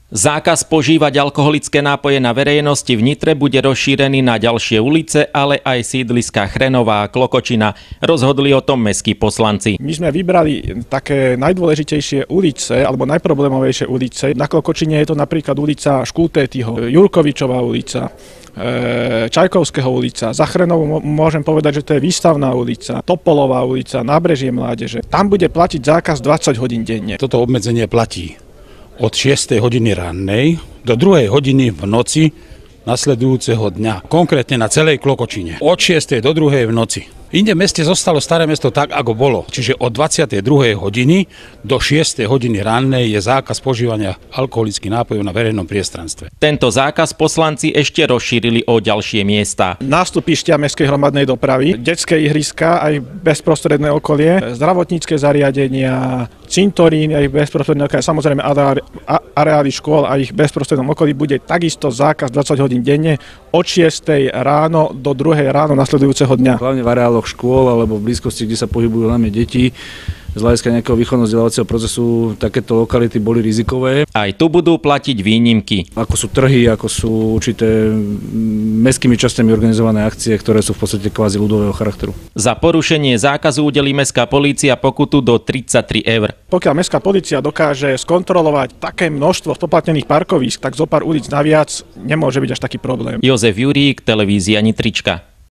Zákaz požívať alkoholické nápoje na verejnosti v Nitre bude rozšírený na ďalšie ulice, ale aj sídliská Chrenová a Klokočina. Rozhodli o tom mestskí poslanci. My sme vybrali také najdôležitejšie ulice, alebo najproblémovejšie ulice. Na Klokočine je to napríklad ulica Škultétyho, Jurkovičová ulica, Čajkovského ulica. Za Chrenovou môžem povedať, že to je Výstavná ulica, Topolová ulica, Nábrežie Mládeže. Tam bude platiť zákaz 20 hodín denne. Toto obmedzenie platí od 6. hodiny rannej do 2. hodiny v noci nasledujúceho dňa. Konkrétne na celej Klokočine. Od 6. do 2. v noci. Inde v meste zostalo staré mesto tak, ako bolo. Čiže od 22. hodiny do 6. hodiny rannej je zákaz požívania alkoholických nápojov na verejnom priestranstve. Tento zákaz poslanci ešte rozšírili o ďalšie miesta. Nástupištia mestskej hromadnej dopravy, detské ihriska, aj bezprostredné okolie, zdravotnícke zariadenia, cintorín, aj bezprostredné okolie, samozrejme areály škôl a ich bezprostrednom okolí bude takisto zákaz 20 hodín denne od 6. ráno do 2. ráno nasledujúceho dňa. Hlavne v areáloch škôl alebo v blízkosti, kde sa pohybujú najmä deti. Z hľadiska nejakého výchovno-vzdelávacieho procesu takéto lokality boli rizikové. Aj tu budú platiť výnimky. Ako sú trhy, ako sú určité mestskými časťami organizované akcie, ktoré sú v podstate kvázi ľudového charakteru. Za porušenie zákazu udelí mestská polícia pokutu do 33 eur. Pokiaľ mestská polícia dokáže skontrolovať také množstvo spoplatnených parkovísk, tak zo pár ulic naviac nemôže byť až taký problém. Jozef Jurík, televízia Nitrička.